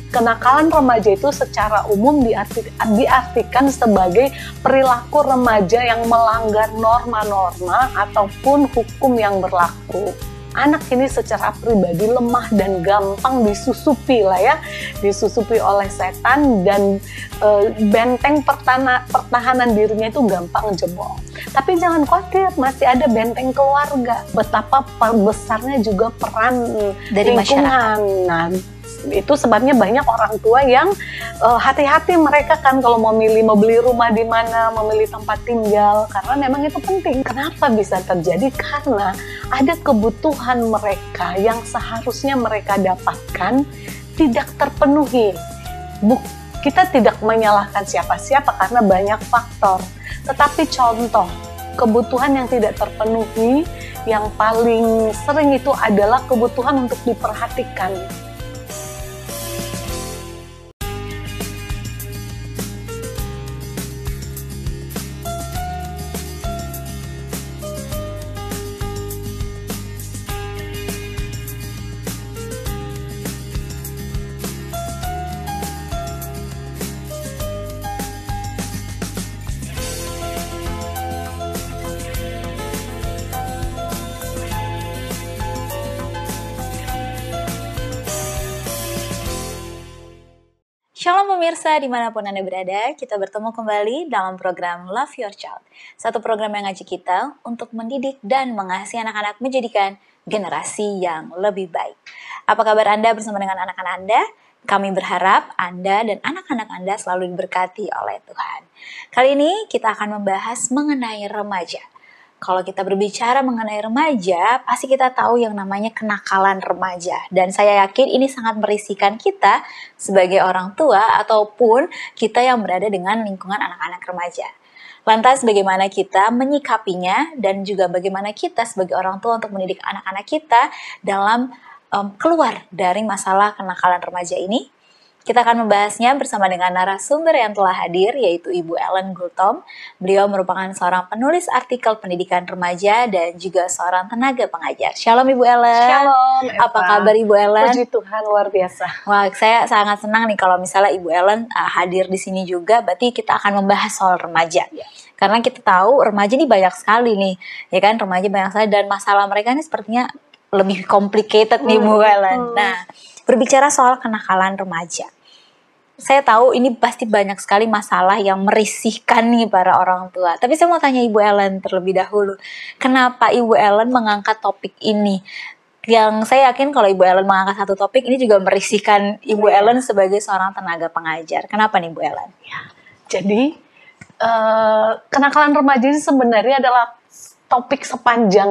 kenakalan remaja itu secara umum diartikan sebagai perilaku remaja yang melanggar norma-norma ataupun hukum yang berlaku. Anak ini secara pribadi lemah dan gampang disusupi oleh setan, dan benteng pertahanan dirinya itu gampang jebol. Tapi jangan khawatir, masih ada benteng keluarga. Betapa besarnya juga peran dari lingkungan. masyarakat. Nah, itu sebabnya banyak orang tua yang hati-hati mereka kan kalau mau beli rumah di mana, memilih tempat tinggal, karena memang itu penting. Kenapa bisa terjadi? Karena ada kebutuhan mereka yang seharusnya mereka dapatkan tidak terpenuhi. Kita tidak menyalahkan siapa-siapa karena banyak faktor, tetapi contoh kebutuhan yang tidak terpenuhi yang paling sering itu adalah kebutuhan untuk diperhatikan. Shalom pemirsa, dimanapun Anda berada, kita bertemu kembali dalam program Love Your Child. Satu program yang ngajak kita untuk mendidik dan mengasihi anak-anak menjadikan generasi yang lebih baik. Apa kabar Anda bersama dengan anak-anak Anda? Kami berharap Anda dan anak-anak Anda selalu diberkati oleh Tuhan. Kali ini kita akan membahas mengenai remaja. Kalau kita berbicara mengenai remaja, pasti kita tahu yang namanya kenakalan remaja. Dan saya yakin ini sangat merisikan kita sebagai orang tua ataupun kita yang berada dengan lingkungan anak-anak remaja. Lantas bagaimana kita menyikapinya dan juga bagaimana kita sebagai orang tua untuk mendidik anak-anak kita dalam keluar dari masalah kenakalan remaja ini? Kita akan membahasnya bersama dengan narasumber yang telah hadir, yaitu Ibu Ellen Gultom. Beliau merupakan seorang penulis artikel pendidikan remaja dan juga seorang tenaga pengajar. Shalom Ibu Ellen. Shalom Eva. Apa kabar Ibu Ellen? Puji Tuhan, luar biasa. Wah, saya sangat senang nih kalau misalnya Ibu Ellen hadir di sini juga. Berarti kita akan membahas soal remaja. Karena kita tahu remaja ini banyak sekali nih, ya kan? Remaja banyak sekali dan masalah mereka ini sepertinya lebih complicated nih Bu Ellen. Nah, berbicara soal kenakalan remaja, saya tahu ini pasti banyak sekali masalah yang merisihkan nih para orang tua. Tapi saya mau tanya Ibu Ellen terlebih dahulu, kenapa Ibu Ellen mengangkat topik ini? Yang saya yakin kalau Ibu Ellen mengangkat satu topik ini juga merisihkan Ibu Ellen sebagai seorang tenaga pengajar. Kenapa nih Ibu Ellen? Jadi kenakalan remaja ini sebenarnya adalah topik sepanjang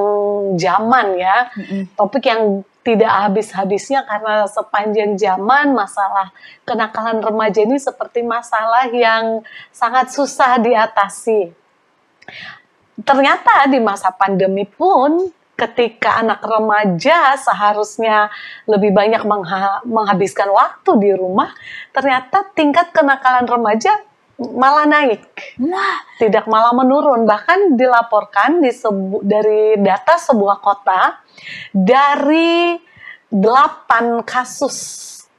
zaman ya. Topik yang tidak habis-habisnya karena sepanjang zaman masalah kenakalan remaja ini seperti masalah yang sangat susah diatasi. Ternyata di masa pandemi pun ketika anak remaja seharusnya lebih banyak menghabiskan waktu di rumah, ternyata tingkat kenakalan remaja malah naik, tidak malah menurun. Bahkan dilaporkan dari data sebuah kota, dari 8 kasus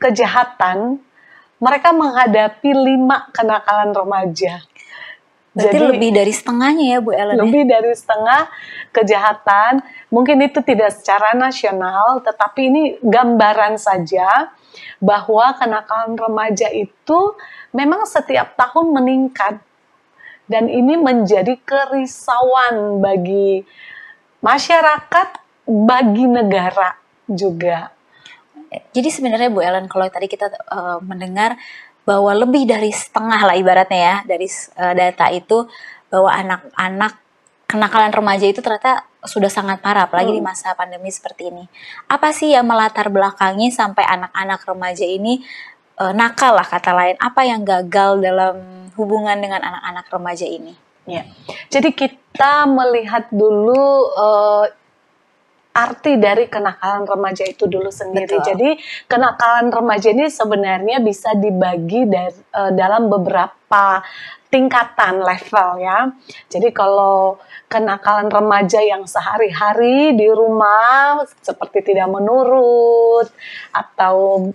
kejahatan, mereka menghadapi 5 kenakalan remaja. Berarti jadi lebih dari setengahnya ya Bu Ellen? Lebih dari setengah kejahatan. Mungkin itu tidak secara nasional, tetapi ini gambaran saja bahwa kenakalan remaja itu memang setiap tahun meningkat. Dan ini menjadi kerisauan bagi masyarakat, bagi negara juga. Jadi sebenarnya Bu Ellen, kalau tadi kita mendengar bahwa lebih dari setengah lah ibaratnya ya dari data itu, bahwa anak-anak kenakalan remaja itu ternyata sudah sangat parah, apalagi di masa pandemi seperti ini. Apa sih yang melatar belakangi sampai anak-anak remaja ini nakal lah kata lain? Apa yang gagal dalam hubungan dengan anak-anak remaja ini? Ya. Jadi kita melihat dulu arti dari kenakalan remaja itu dulu sendiri. Betul. Jadi kenakalan remaja ini sebenarnya bisa dibagi dalam beberapa tingkatan level ya. Jadi kalau kenakalan remaja yang sehari-hari di rumah seperti tidak menurut atau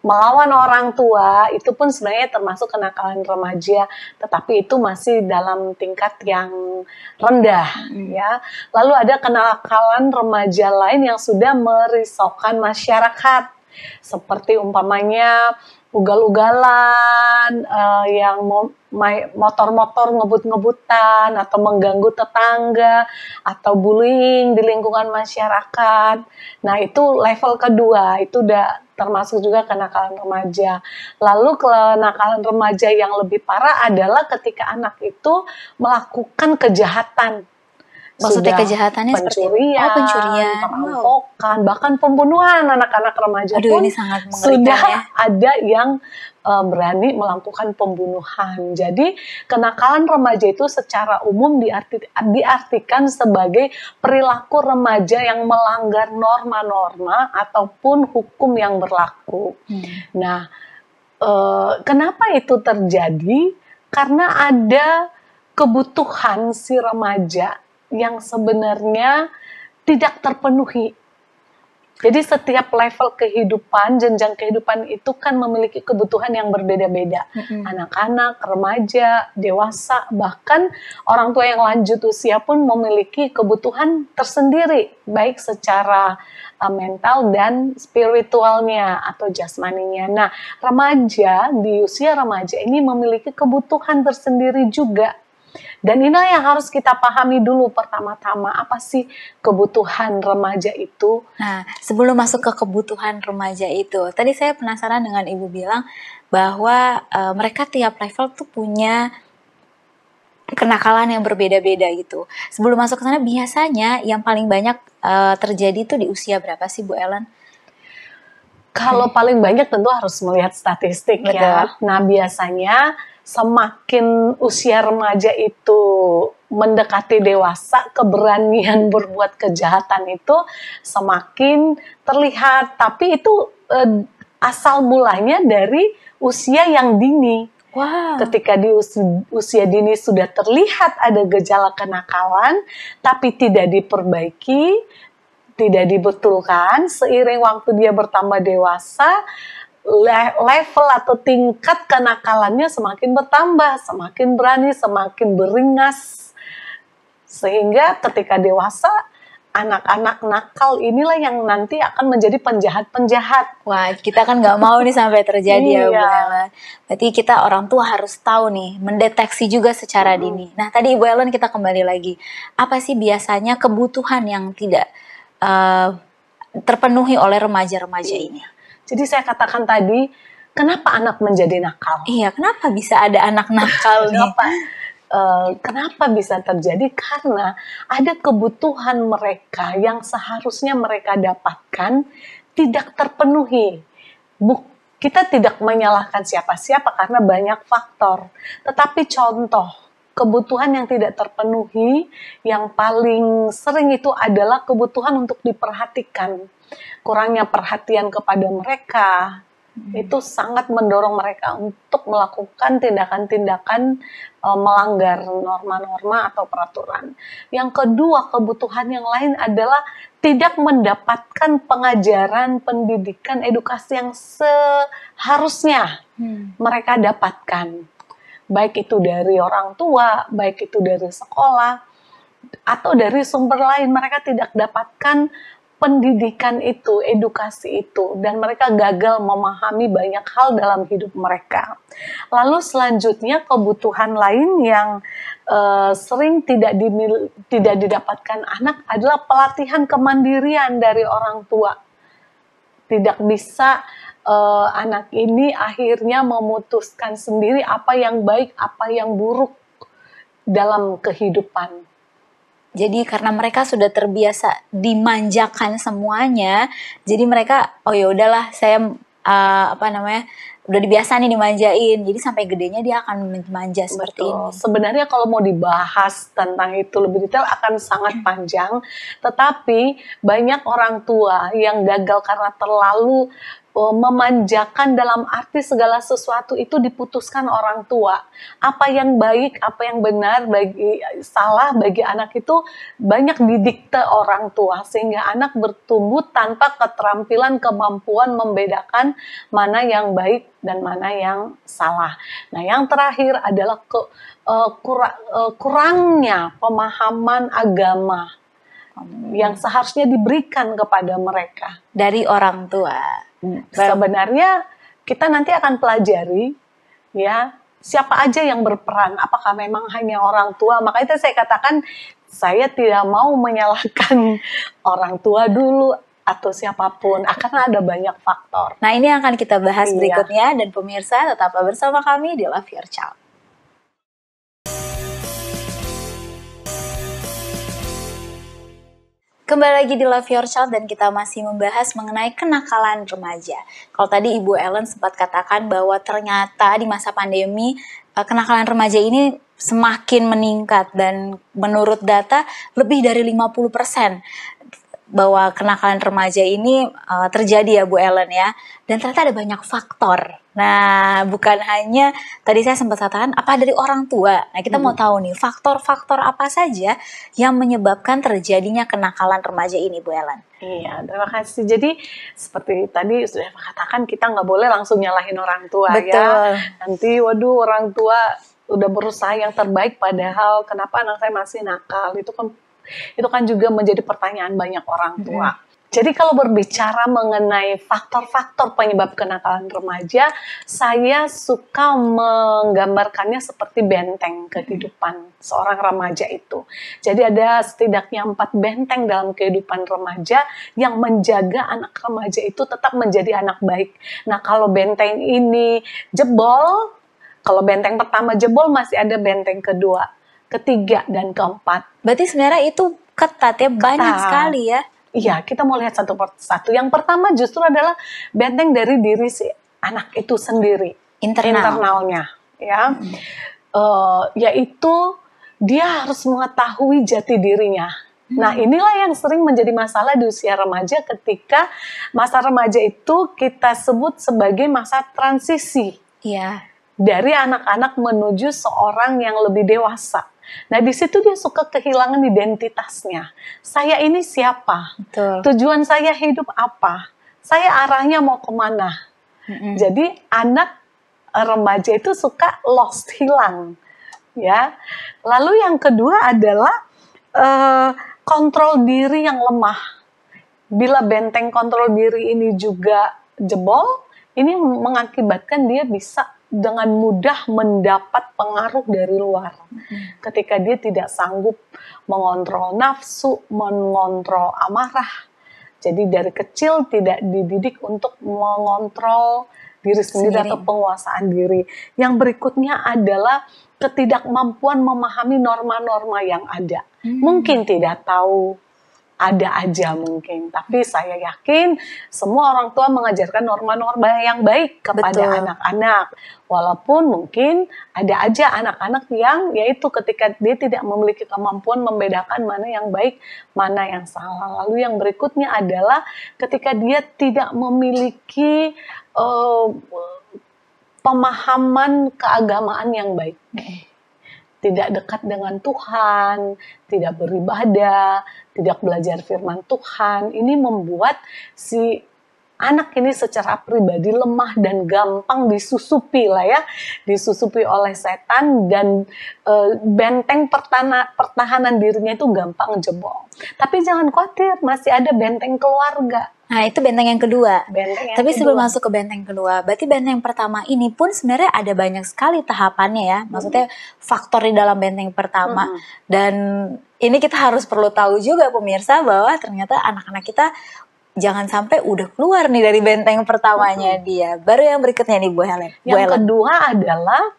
melawan orang tua itu pun sebenarnya termasuk kenakalan remaja, tetapi itu masih dalam tingkat yang rendah ya. Lalu ada kenakalan remaja lain yang sudah merisaukan masyarakat, seperti umpamanya ugal-ugalan, yang motor-motor ngebut-ngebutan atau mengganggu tetangga atau bullying di lingkungan masyarakat. Nah, itu level kedua, itu udah termasuk juga kenakalan remaja. Lalu kenakalan remaja yang lebih parah adalah ketika anak itu melakukan kejahatan. Maksudnya Sudah kejahatannya seperti pencurian, pencurian. Wow. perampokan, bahkan pembunuhan anak-anak remaja Aduh, pun ini sangat mengerikan sudah ya. ada yang berani melakukan pembunuhan. Jadi kenakalan remaja itu secara umum diartikan sebagai perilaku remaja yang melanggar norma-norma ataupun hukum yang berlaku. Nah, kenapa itu terjadi? Karena ada kebutuhan si remaja yang sebenarnya tidak terpenuhi. Jadi setiap level kehidupan, jenjang kehidupan itu kan memiliki kebutuhan yang berbeda-beda. Anak-anak, remaja, dewasa, bahkan orang tua yang lanjut usia pun memiliki kebutuhan tersendiri, baik secara mental dan spiritualnya atau jasmaninya. Nah, remaja di usia remaja ini memiliki kebutuhan tersendiri juga. Dan inilah yang harus kita pahami dulu pertama-tama, apa sih kebutuhan remaja itu. Nah, sebelum masuk ke kebutuhan remaja itu, tadi saya penasaran dengan Ibu bilang bahwa mereka tiap level tuh punya kenakalan yang berbeda-beda gitu. Sebelum masuk ke sana, biasanya yang paling banyak terjadi tuh di usia berapa sih, Bu Ellen? Kalau paling banyak tentu harus melihat statistik ya. Nah, biasanya semakin usia remaja itu mendekati dewasa, keberanian berbuat kejahatan itu semakin terlihat. Tapi itu asal mulanya dari usia yang dini. Wow. Ketika di usia dini sudah terlihat ada gejala kenakalan, tapi tidak diperbaiki, tidak dibetulkan, seiring waktu dia bertambah dewasa, level atau tingkat kenakalannya semakin bertambah, semakin berani, semakin beringas. Sehingga ketika dewasa, anak-anak nakal inilah yang nanti akan menjadi penjahat-penjahat. Wah, kita kan nggak mau nih sampai terjadi ya, Bu Ellen. Berarti kita orang tua harus tahu nih, mendeteksi juga secara dini. Nah, tadi Ibu Ellen kita kembali lagi. Apa sih biasanya kebutuhan yang tidak terpenuhi oleh remaja-remaja ini? Jadi saya katakan tadi, kenapa anak menjadi nakal? Iya, kenapa bisa ada anak nakal nih? Kenapa bisa terjadi? Karena ada kebutuhan mereka yang seharusnya mereka dapatkan tidak terpenuhi. Kita tidak menyalahkan siapa-siapa karena banyak faktor. Tetapi contoh, kebutuhan yang tidak terpenuhi yang paling sering itu adalah kebutuhan untuk diperhatikan. Kurangnya perhatian kepada mereka itu sangat mendorong mereka untuk melakukan tindakan-tindakan melanggar norma-norma atau peraturan. Yang kedua, kebutuhan yang lain adalah tidak mendapatkan pengajaran, pendidikan, edukasi yang seharusnya mereka dapatkan. Baik itu dari orang tua, baik itu dari sekolah, atau dari sumber lain, mereka tidak dapatkan pendidikan itu, edukasi itu, dan mereka gagal memahami banyak hal dalam hidup mereka. Lalu selanjutnya kebutuhan lain yang sering tidak didapatkan anak adalah pelatihan kemandirian dari orang tua. Tidak bisa anak ini akhirnya memutuskan sendiri apa yang baik, apa yang buruk dalam kehidupan. Jadi karena mereka sudah terbiasa dimanjakan semuanya, jadi mereka ya udahlah saya udah dibiasa nih dimanjain. Jadi sampai gedenya dia akan manja seperti ini. Sebenarnya kalau mau dibahas tentang itu lebih detail akan sangat panjang, tetapi banyak orang tua yang gagal karena terlalu memanjakan dalam arti segala sesuatu itu diputuskan orang tua. Apa yang baik, apa yang benar, salah bagi anak itu banyak didikte orang tua, sehingga anak bertumbuh tanpa keterampilan, kemampuan membedakan mana yang baik dan mana yang salah. Nah, yang terakhir adalah kurangnya pemahaman agama yang seharusnya diberikan kepada mereka dari orang tua. Sebenarnya kita nanti akan pelajari ya siapa aja yang berperan, apakah memang hanya orang tua. Makanya itu saya katakan saya tidak mau menyalahkan orang tua dulu atau siapapun, akan ada banyak faktor. Nah, ini yang akan kita bahas berikutnya, dan pemirsa tetaplah bersama kami di Love Your Child. Kembali lagi di Love Your Child, dan kita masih membahas mengenai kenakalan remaja. Kalau tadi Ibu Ellen sempat katakan bahwa ternyata di masa pandemi kenakalan remaja ini semakin meningkat, dan menurut data lebih dari 50% bahwa kenakalan remaja ini terjadi ya Bu Ellen ya. Dan ternyata ada banyak faktor. Nah, bukan hanya tadi saya sempat katakan apa dari orang tua. Nah, kita mau tahu nih faktor-faktor apa saja yang menyebabkan terjadinya kenakalan remaja ini, Bu Ellen. Iya, terima kasih. Jadi seperti tadi sudah katakan, kita nggak boleh langsung nyalahin orang tua. Betul. Ya. Nanti waduh, orang tua udah berusaha yang terbaik padahal kenapa anak saya masih nakal. Itu kan juga menjadi pertanyaan banyak orang tua. Jadi kalau berbicara mengenai faktor-faktor penyebab kenakalan remaja, saya suka menggambarkannya seperti benteng kehidupan seorang remaja itu. Jadi ada setidaknya 4 benteng dalam kehidupan remaja yang menjaga anak remaja itu tetap menjadi anak baik. Nah, kalau benteng ini jebol, kalau benteng pertama jebol, masih ada benteng kedua, ketiga, dan keempat. Berarti sebenarnya itu ketat ya, banyak sekali ya. Iya, kita mau lihat satu persatu. Yang pertama justru adalah benteng dari diri si anak itu sendiri, internalnya, ya, yaitu dia harus mengetahui jati dirinya. Nah, inilah yang sering menjadi masalah di usia remaja, ketika masa remaja itu kita sebut sebagai masa transisi. Iya. Dari anak-anak menuju seorang yang lebih dewasa. Nah, di situ dia suka kehilangan identitasnya. Saya ini siapa? Betul. Tujuan saya hidup apa? Saya arahnya mau kemana? Jadi anak remaja itu suka lost, hilang. Ya. Lalu yang kedua adalah kontrol diri yang lemah. Bila benteng kontrol diri ini juga jebol, ini mengakibatkan dia bisa dengan mudah mendapat pengaruh dari luar. Ketika dia tidak sanggup mengontrol nafsu, mengontrol amarah. Jadi dari kecil tidak dididik untuk mengontrol diri sendiri atau penguasaan diri. Yang berikutnya adalah ketidakmampuan memahami norma-norma yang ada. Mungkin tidak tahu, ada aja mungkin, tapi saya yakin semua orang tua mengajarkan norma-norma yang baik kepada anak-anak. Walaupun mungkin ada aja anak-anak yang yaitu ketika dia tidak memiliki kemampuan membedakan mana yang baik, mana yang salah. Lalu yang berikutnya adalah ketika dia tidak memiliki pemahaman keagamaan yang baik. Tidak dekat dengan Tuhan, tidak beribadah, tidak belajar firman Tuhan. Ini membuat si anak ini secara pribadi lemah dan gampang disusupi lah ya, disusupi oleh setan, dan benteng pertahanan dirinya itu gampang jebol. Tapi jangan khawatir, masih ada benteng keluarga. Nah, itu benteng yang kedua. Tapi sebelum kedua. masuk ke benteng kedua, berarti benteng pertama ini pun sebenarnya ada banyak sekali tahapannya ya. Maksudnya faktor di dalam benteng pertama. Dan ini kita harus perlu tahu juga pemirsa bahwa ternyata anak-anak kita jangan sampai udah keluar nih dari benteng pertamanya dia. Baru yang berikutnya nih Bu Helen. Yang kedua adalah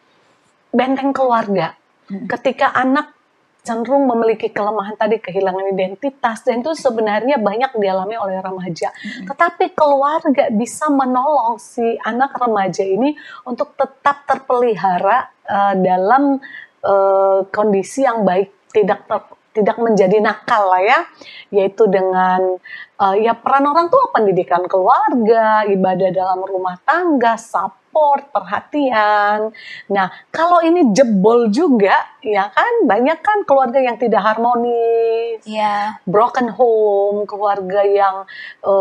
benteng keluarga. Ketika anak cenderung memiliki kelemahan tadi, kehilangan identitas, dan itu sebenarnya banyak dialami oleh remaja. Tetapi keluarga bisa menolong si anak remaja ini untuk tetap terpelihara dalam kondisi yang baik, tidak tidak menjadi nakal lah ya, yaitu dengan ya peran orang tua, pendidikan keluarga, ibadah dalam rumah tangga, support, perhatian. Nah, kalau ini jebol juga, ya kan, banyak kan keluarga yang tidak harmonis, broken home, keluarga yang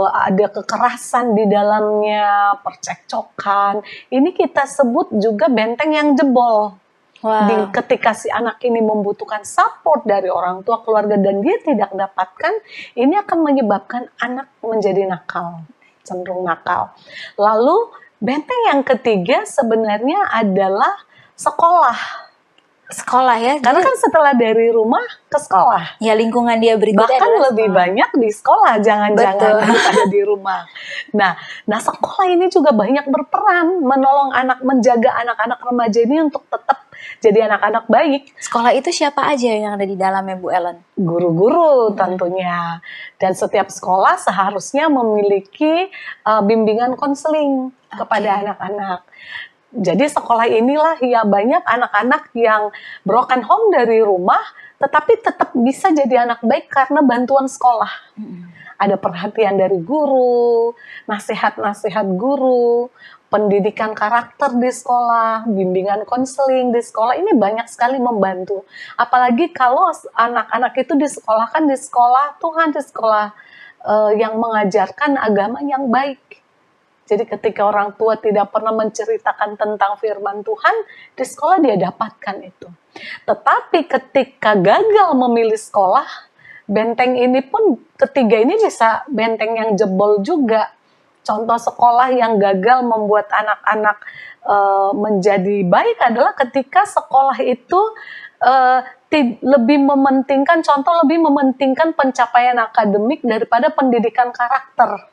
ada kekerasan di dalamnya, percekcokan. Ini kita sebut juga benteng yang jebol. Ketika si anak ini membutuhkan support dari orang tua, keluarga, dan dia tidak dapatkan, ini akan menyebabkan anak menjadi nakal, cenderung nakal. Lalu benteng yang ketiga sebenarnya adalah sekolah. Sekolah ya, karena kan setelah dari rumah ke sekolah, ya lingkungan dia berikutnya bahkan lebih banyak di sekolah, jangan-jangan daripada di rumah. Nah, sekolah ini juga banyak berperan menolong anak, menjaga anak-anak remaja ini untuk tetap jadi anak-anak baik. Sekolah itu siapa aja yang ada di dalamnya, Bu Ellen? Guru-guru tentunya. Dan setiap sekolah seharusnya memiliki bimbingan konseling kepada anak-anak. Jadi sekolah inilah ya banyak anak-anak yang broken home dari rumah, tetapi tetap bisa jadi anak baik karena bantuan sekolah. Ada perhatian dari guru, nasihat-nasihat guru, pendidikan karakter di sekolah, bimbingan konseling di sekolah, ini banyak sekali membantu. Apalagi kalau anak-anak itu disekolahkan di sekolah Tuhan, di sekolah yang mengajarkan agama yang baik. Jadi ketika orang tua tidak pernah menceritakan tentang firman Tuhan, di sekolah dia dapatkan itu. Tetapi ketika gagal memilih sekolah, benteng ini pun ketiga ini bisa benteng yang jebol juga. Contoh sekolah yang gagal membuat anak-anak menjadi baik adalah ketika sekolah itu lebih mementingkan pencapaian akademik daripada pendidikan karakter.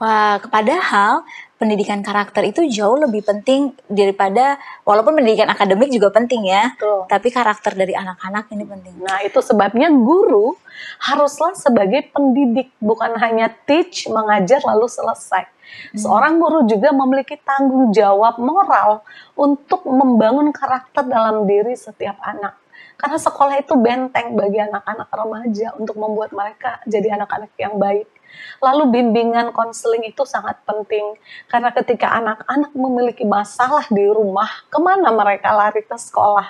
Wah, padahal pendidikan karakter itu jauh lebih penting daripada, walaupun pendidikan akademik juga penting ya, tapi karakter dari anak-anak ini penting. Nah, itu sebabnya guru haruslah sebagai pendidik, bukan hanya teach, mengajar lalu selesai. Seorang guru juga memiliki tanggung jawab moral untuk membangun karakter dalam diri setiap anak. Karena sekolah itu benteng bagi anak-anak remaja untuk membuat mereka jadi anak-anak yang baik. Lalu bimbingan konseling itu sangat penting, karena ketika anak-anak memiliki masalah di rumah, kemana mereka lari? Ke sekolah.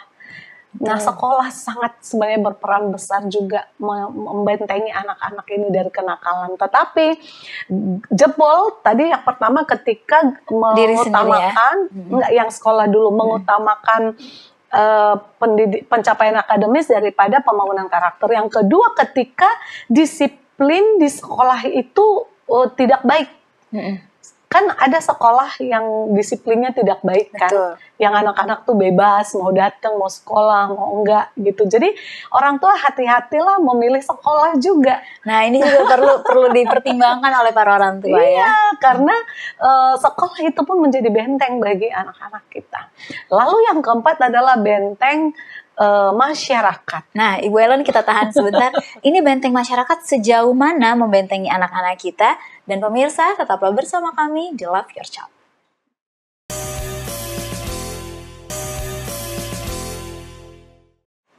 Nah, sekolah sangat sebenarnya berperan besar juga membentengi anak-anak ini dari kenakalan. Tetapi jebol tadi yang pertama ketika mengutamakan, enggak yang sekolah dulu, mengutamakan pencapaian akademis daripada pembangunan karakter. Yang kedua ketika disiplin di sekolah itu tidak baik. Kan ada sekolah yang disiplinnya tidak baik kan. Betul. Yang anak-anak tuh bebas mau datang, mau sekolah, mau enggak gitu. Jadi orang tua hati-hatilah memilih sekolah juga. Nah, ini juga perlu dipertimbangkan oleh para orang tua ya. Karena sekolah itu pun menjadi benteng bagi anak-anak kita. Lalu yang keempat adalah benteng masyarakat. Nah, Ibu Ellen, kita tahan sebentar. Ini benteng masyarakat sejauh mana membentengi anak-anak kita? Dan pemirsa, tetaplah bersama kami di Love Your Child.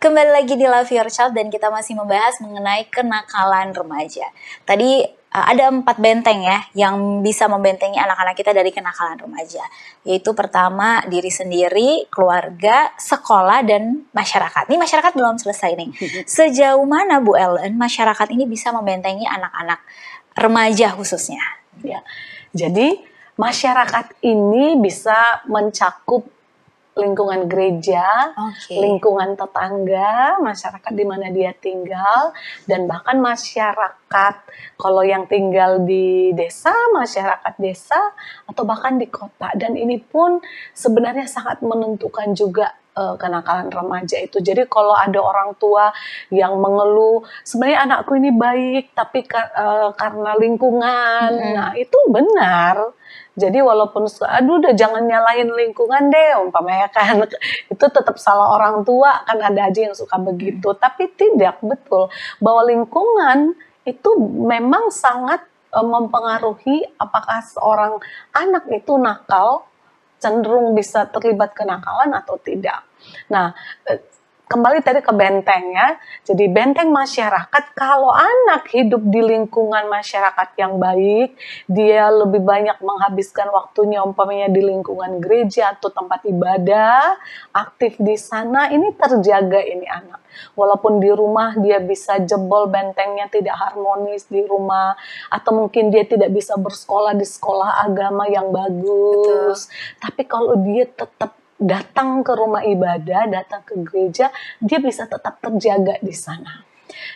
Kembali lagi di Love Your Child dan kita masih membahas mengenai kenakalan remaja. Tadi ada 4 benteng ya yang bisa membentengi anak-anak kita dari kenakalan remaja. Yaitu pertama diri sendiri, keluarga, sekolah, dan masyarakat. Ini masyarakat belum selesai nih. Sejauh mana Bu Ellen masyarakat ini bisa membentengi anak-anak remaja khususnya? Ya, jadi masyarakat ini bisa mencakup lingkungan gereja, lingkungan tetangga, masyarakat di mana dia tinggal, dan bahkan masyarakat kalau yang tinggal di desa, masyarakat desa, atau bahkan di kota. Dan ini pun sebenarnya sangat menentukan juga kenakalan remaja itu. Jadi kalau ada orang tua yang mengeluh, sebenarnya anakku ini baik, tapi karena lingkungan, nah itu benar. Jadi walaupun aduh udah jangan nyalahin lingkungan deh umpamanya kan, itu tetap salah orang tua, kan ada aja yang suka begitu. Tapi tidak betul bahwa lingkungan itu memang sangat mempengaruhi apakah seorang anak itu nakal, cenderung bisa terlibat kenakalan atau tidak. Nah, kembali tadi ke benteng ya. Jadi benteng masyarakat, kalau anak hidup di lingkungan masyarakat yang baik, dia lebih banyak menghabiskan waktunya umpamanya di lingkungan gereja atau tempat ibadah, aktif di sana, ini terjaga ini anak. Walaupun di rumah dia bisa jebol bentengnya, tidak harmonis di rumah, atau mungkin dia tidak bisa bersekolah di sekolah agama yang bagus. Betul. Tapi kalau dia tetap datang ke rumah ibadah, datang ke gereja, dia bisa tetap terjaga di sana.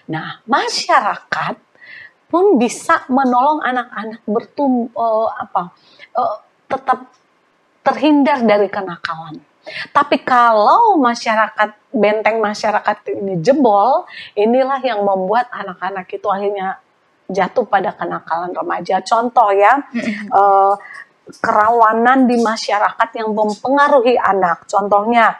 Nah, masyarakat pun bisa menolong anak-anak tetap terhindar dari kenakalan. Tapi kalau benteng masyarakat ini jebol, inilah yang membuat anak-anak itu akhirnya jatuh pada kenakalan remaja. Contoh ya, kerawanan di masyarakat yang mempengaruhi anak. Contohnya,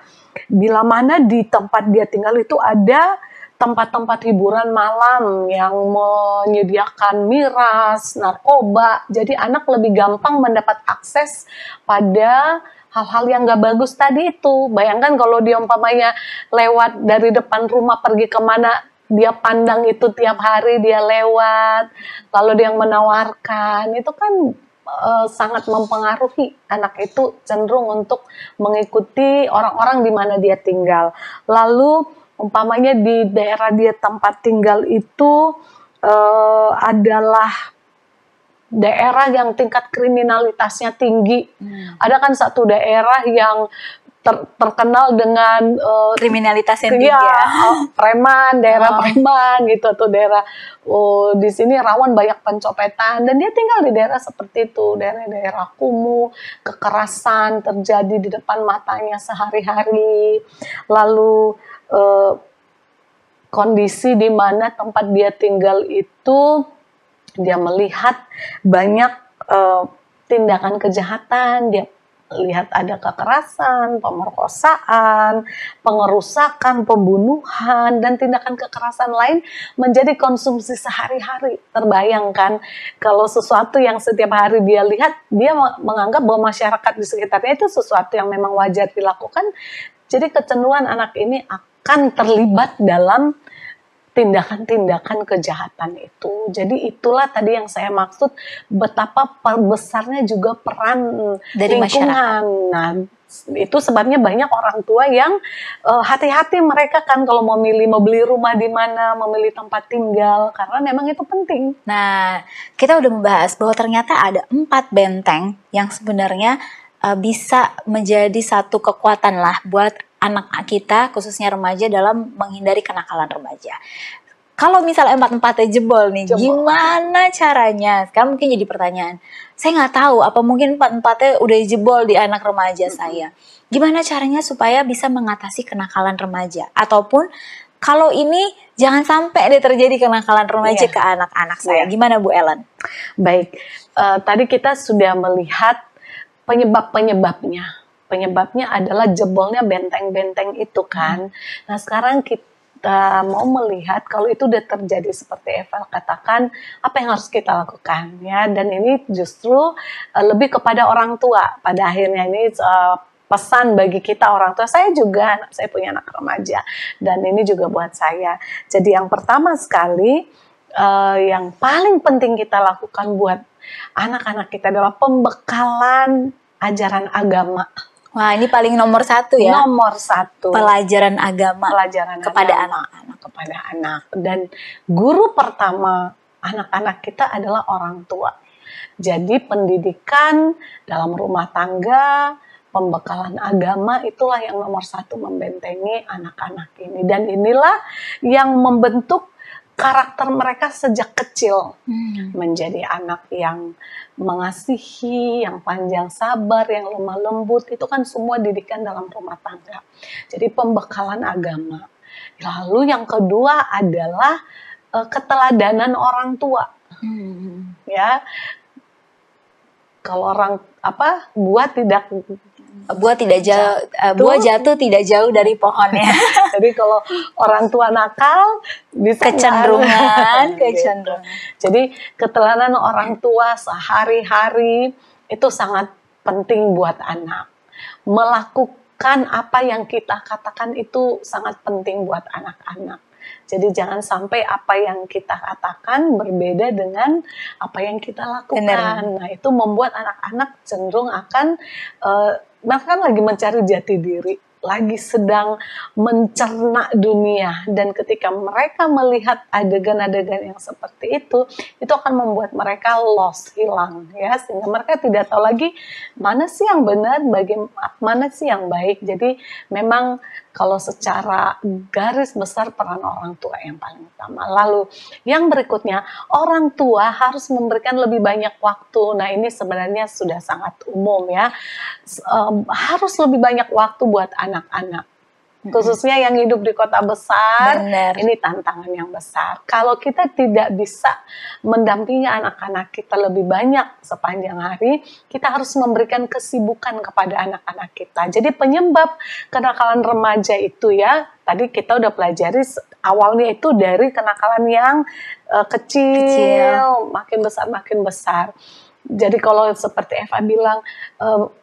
bila mana di tempat dia tinggal itu ada tempat-tempat hiburan malam yang menyediakan miras, narkoba. Jadi anak lebih gampang mendapat akses pada hal-hal yang gak bagus tadi itu. Bayangkan kalau dia umpamanya lewat dari depan rumah pergi kemana, dia pandang itu tiap hari dia lewat, lalu dia yang menawarkan, itu kan sangat mempengaruhi anak itu cenderung untuk mengikuti orang-orang di mana dia tinggal. Lalu umpamanya di daerah dia tempat tinggal itu adalah daerah yang tingkat kriminalitasnya tinggi. Ada kan satu daerah yang terkenal dengan kriminalitasnya tinggi preman, daerah preman gitu, atau daerah di sini rawan banyak pencopetan, dan dia tinggal di daerah seperti itu, daerah kumuh, kekerasan terjadi di depan matanya sehari-hari, lalu kondisi di mana tempat dia tinggal itu dia melihat banyak tindakan kejahatan, dia lihat ada kekerasan, pemerkosaan, pengerusakan, pembunuhan, dan tindakan kekerasan lain menjadi konsumsi sehari-hari. Terbayangkan kalau sesuatu yang setiap hari dia lihat, dia menganggap bahwa masyarakat di sekitarnya itu sesuatu yang memang wajar dilakukan. Jadi kecenderungan anak ini akan terlibat dalam tindakan-tindakan kejahatan itu. Jadi itulah tadi yang saya maksud, betapa besarnya juga peran dari lingkungan. Nah, itu sebabnya banyak orang tua yang hati-hati mereka kan kalau mau beli rumah di mana, memilih tempat tinggal, karena memang itu penting. Nah, kita udah membahas bahwa ternyata ada 4 benteng yang sebenarnya bisa menjadi satu kekuatan lah buat anak kita, khususnya remaja, dalam menghindari kenakalan remaja. Kalau misalnya 4-4-nya jebol nih, gimana caranya? Sekarang mungkin jadi pertanyaan, saya nggak tahu apa mungkin 4-4-nya udah jebol di anak remaja saya. Gimana caranya supaya bisa mengatasi kenakalan remaja? Ataupun kalau ini jangan sampai deh terjadi kenakalan remaja ke anak-anak saya. Gimana Bu Ellen? Baik, tadi kita sudah melihat penyebab-penyebabnya. Penyebabnya adalah jebolnya benteng-benteng itu kan. Nah sekarang kita mau melihat kalau itu udah terjadi seperti Eva katakan, apa yang harus kita lakukan ya. Dan ini justru lebih kepada orang tua. Pada akhirnya ini pesan bagi kita orang tua. Saya juga, saya punya anak remaja. Dan ini juga buat saya. Jadi yang pertama sekali, yang paling penting kita lakukan buat anak-anak kita adalah pembekalan ajaran agama. Wah, ini paling nomor 1 ya. Nomor 1. Pelajaran agama. Kepada anak-anak. Kepada anak. Dan guru pertama anak-anak kita adalah orang tua. Jadi pendidikan dalam rumah tangga, pembekalan agama, itulah yang nomor 1 membentengi anak-anak ini. Dan inilah yang membentuk karakter mereka sejak kecil, menjadi anak yang mengasihi, yang panjang sabar, yang lemah lembut, itu kan semua didikan dalam rumah tangga. Jadi pembekalan agama. Lalu yang kedua adalah keteladanan orang tua. Ya, kalau buah jatuh tidak jauh dari pohonnya. Jadi kalau orang tua nakal bisa kecenderungan. Jadi keteladanan orang tua sehari-hari itu sangat penting buat anak. kan apa yang kita katakan itu sangat penting buat anak-anak. Jadi jangan sampai apa yang kita katakan berbeda dengan apa yang kita lakukan. Benar. Nah, itu membuat anak-anak cenderung akan bahkan lagi mencari jati diri, lagi sedang mencerna dunia, dan ketika mereka melihat adegan-adegan yang seperti itu akan membuat mereka lost, hilang ya, sehingga mereka tidak tahu lagi mana sih yang benar, bagaimana sih yang baik. Jadi memang kalau secara garis besar peran orang tua yang paling utama. Lalu yang berikutnya, orang tua harus memberikan lebih banyak waktu. Nah, ini sebenarnya sudah sangat umum ya. Harus lebih banyak waktu buat anak-anak. Khususnya yang hidup di kota besar, Benar. ini tantangan yang besar. Kalau kita tidak bisa mendampingi anak-anak kita lebih banyak sepanjang hari, kita harus memberikan kesibukan kepada anak-anak kita. Jadi penyebab kenakalan remaja itu ya, tadi kita udah pelajari awalnya itu dari kenakalan yang kecil, makin besar. Jadi kalau seperti Eva bilang,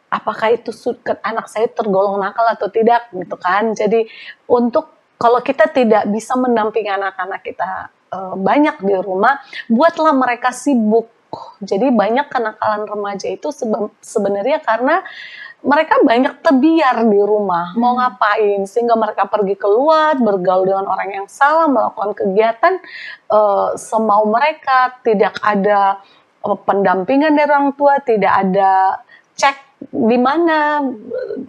apakah itu anak saya tergolong nakal atau tidak gitu kan. Jadi kalau kita tidak bisa mendampingi anak-anak kita banyak di rumah, buatlah mereka sibuk. Jadi banyak kenakalan remaja itu sebenarnya karena mereka banyak terbiar di rumah, mau ngapain, sehingga mereka pergi keluar, bergaul dengan orang yang salah, melakukan kegiatan semau mereka, tidak ada pendampingan dari orang tua, tidak ada cek di mana,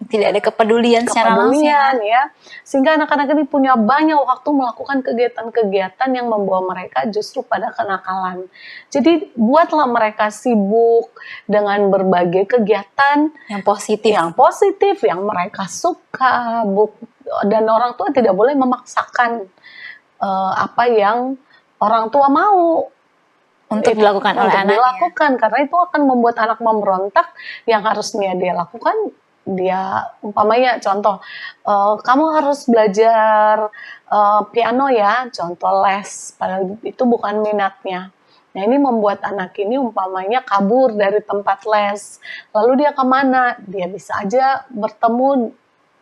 tidak ada kepedulian secara langsung ya, sehingga anak-anak ini punya banyak waktu melakukan kegiatan-kegiatan yang membawa mereka justru pada kenakalan. Jadi buatlah mereka sibuk dengan berbagai kegiatan yang positif, yang mereka suka, dan orang tua tidak boleh memaksakan apa yang orang tua mau untuk dilakukan oleh anaknya. Karena itu akan membuat anak memberontak. Yang harusnya dia lakukan, dia umpamanya contoh, kamu harus belajar piano ya, contoh les, padahal itu bukan minatnya. Nah, ini membuat anak ini umpamanya kabur dari tempat les. Lalu dia kemana? Dia bisa aja bertemu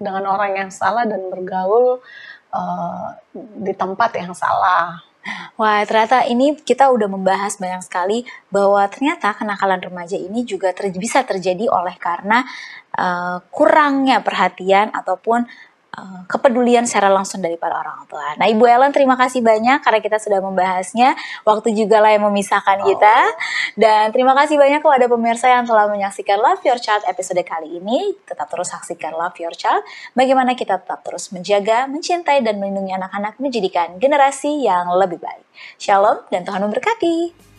dengan orang yang salah dan bergaul di tempat yang salah. Wah, ternyata ini kita udah membahas banyak sekali bahwa ternyata kenakalan remaja ini juga bisa terjadi oleh karena kurangnya perhatian ataupun kepedulian secara langsung dari para orang tua. Nah, Ibu Ellen, terima kasih banyak karena kita sudah membahasnya. Waktu juga lah yang memisahkan kita. Dan terima kasih banyak kepada pemirsa yang telah menyaksikan Love Your Child episode kali ini. Tetap terus saksikan Love Your Child. Bagaimana kita tetap terus menjaga, mencintai, dan melindungi anak-anak menjadikan generasi yang lebih baik. Shalom dan Tuhan memberkati.